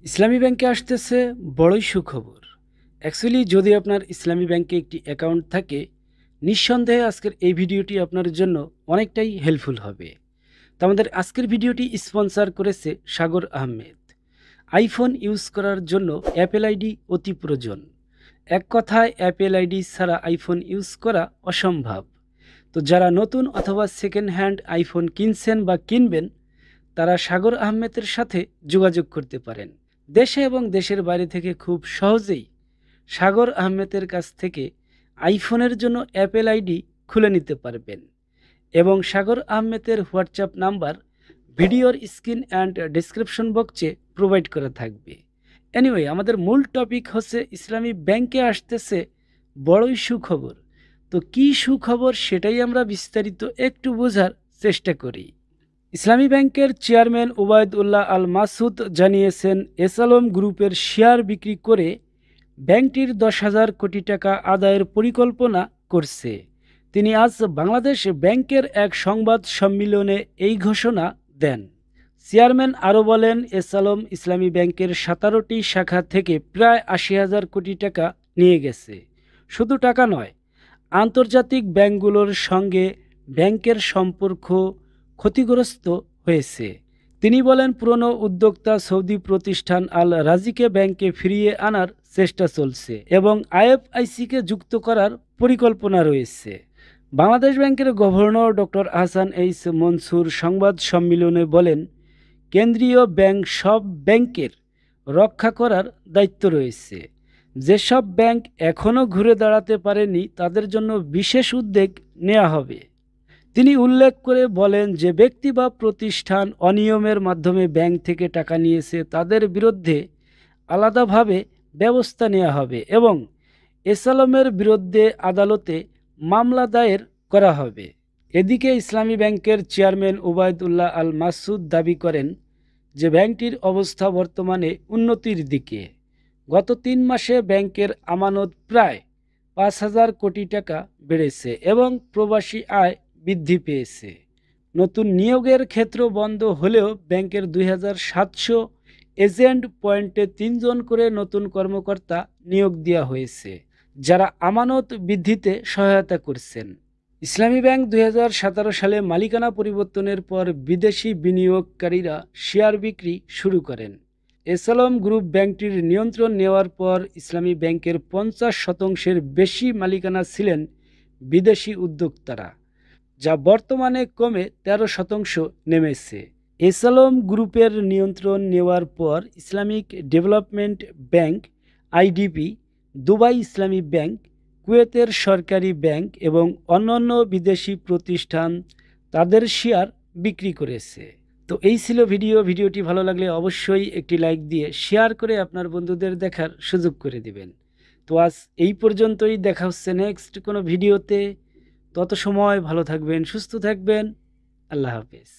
ইসলামী ব্যাংকে আসতেছে বড়ই সুখবর। অ্যাকচুয়ালি যদি আপনার ইসলামী ব্যাংকে একটি অ্যাকাউন্ট থাকে, নিঃসন্দেহে আজকের এই ভিডিওটি আপনার জন্য অনেকটাই হেল্পফুল হবে। তো আমাদের আজকের ভিডিওটি স্পন্সর করেছে সাগর আহমেদ। আইফোন ইউজ করার জন্য অ্যাপেল আইডি অতি প্রয়োজন। এক কথায় অ্যাপেল আইডি ছাড়া আইফোন ইউজ করা অসম্ভব। তো যারা নতুন অথবা সেকেন্ড হ্যান্ড আইফোন কিনছেন বা কিনবেন, তারা সাগর আহমেদের সাথে যোগাযোগ করতে পারেন। দেশে এবং দেশের বাইরে থেকে খুব সহজেই সাগর আহমেদের কাছ থেকে আইফোনের জন্য অ্যাপেল আইডি খুলে নিতে পারবেন। এবং সাগর আহমেদের হোয়াটসঅ্যাপ নাম্বার ভিডিওর স্ক্রিন অ্যান্ড ডিসক্রিপশন বক্সে প্রোভাইড করা থাকবে। এনিওয়ে, আমাদের মূল টপিক হচ্ছে ইসলামী ব্যাংকে আসতেছে বড়ই সুখবর। তো কী সুখবর সেটাই আমরা বিস্তারিত একটু বোঝার চেষ্টা করি। ইসলামী ব্যাংকের চেয়ারম্যান ওবায়দুল্লাহ আল মাসুদ জানিয়েছেন, এসালম গ্রুপের শেয়ার বিক্রি করে ব্যাংকটির 10,000 কোটি টাকা আদায়ের পরিকল্পনা করছে। তিনি আজ বাংলাদেশ ব্যাংকের এক সংবাদ সম্মেলনে এই ঘোষণা দেন। চেয়ারম্যান আরও বলেন, এসালম ইসলামী ব্যাংকের 17টি শাখা থেকে প্রায় 80,000 কোটি টাকা নিয়ে গেছে। শুধু টাকা নয়, আন্তর্জাতিক ব্যাংকগুলোর সঙ্গে ব্যাংকের সম্পর্ক ক্ষতিগ্রস্ত হয়েছে। তিনি বলেন, পুরনো উদ্যোক্তা সৌদি প্রতিষ্ঠান আল রাজিকে ব্যাংকে ফিরিয়ে আনার চেষ্টা চলছে এবং আইএফআইসিকে যুক্ত করার পরিকল্পনা রয়েছে। বাংলাদেশ ব্যাংকের governor doctor Ahsan H Mansur সংবাদ সম্মেলনে বলেন, কেন্দ্রীয় ব্যাংক সব ব্যাংকের রক্ষা করার দায়িত্ব রয়েছে। যেসব ব্যাংক এখনও ঘুরে দাঁড়াতে পারেনি তাদের জন্য বিশেষ উদ্যোগ নেওয়া হবে। তিনি উল্লেখ করে বলেন, যে ব্যক্তি বা প্রতিষ্ঠান অনিয়মের মাধ্যমে ব্যাংক থেকে টাকা নিয়েছে তাদের বিরুদ্ধে আলাদাভাবে ব্যবস্থা নেওয়া হবে এবং এসালমের বিরুদ্ধে আদালতে মামলা দায়ের করা হবে। এদিকে ইসলামী ব্যাংকের চেয়ারম্যান ওবায়দুল্লাহ আল মাসুদ দাবি করেন যে ব্যাংকটির অবস্থা বর্তমানে উন্নতির দিকে। গত 3 মাসে ব্যাংকের আমানত প্রায় 5,000 কোটি টাকা বেড়েছে এবং প্রবাসী আয় বৃদ্ধি পেয়েছে। নতুন নিয়োগের ক্ষেত্র বন্ধ হলেও ব্যাংকের 2,700 এজেন্ট পয়েন্টে 3 জন করে নতুন কর্মকর্তা নিয়োগ দেওয়া হয়েছে, যারা আমানত বৃদ্ধিতে সহায়তা করছেন। ইসলামী ব্যাংক 2017 সালে মালিকানা পরিবর্তনের পর বিদেশি বিনিয়োগকারীরা শেয়ার বিক্রি শুরু করেন। এসালম গ্রুপ ব্যাংকটির নিয়ন্ত্রণ নেওয়ার পর ইসলামী ব্যাংকের 50% বেশি মালিকানা ছিলেন বিদেশি উদ্যোক্তারা, যা বর্তমানে কমে 13% নেমেছে। এসালম গ্রুপের নিয়ন্ত্রণ নেওয়ার পর Islamic development bank IDB, Dubai ইসলামী ব্যাংক, কুয়েতের সরকারি ব্যাংক এবং অন্যান্য বিদেশি প্রতিষ্ঠান তাদের শেয়ার বিক্রি করেছে। তো এই ছিল ভিডিওটি ভালো লাগলে অবশ্যই একটি লাইক দিয়ে শেয়ার করে আপনার বন্ধুদের দেখার সুযোগ করে দিবেন। তো আজ এই পর্যন্তই, দেখা হচ্ছে নেক্সট কোনো ভিডিওতে। তত সময় ভালো থাকবেন, সুস্থ থাকবেন। আল্লাহ হাফেজ।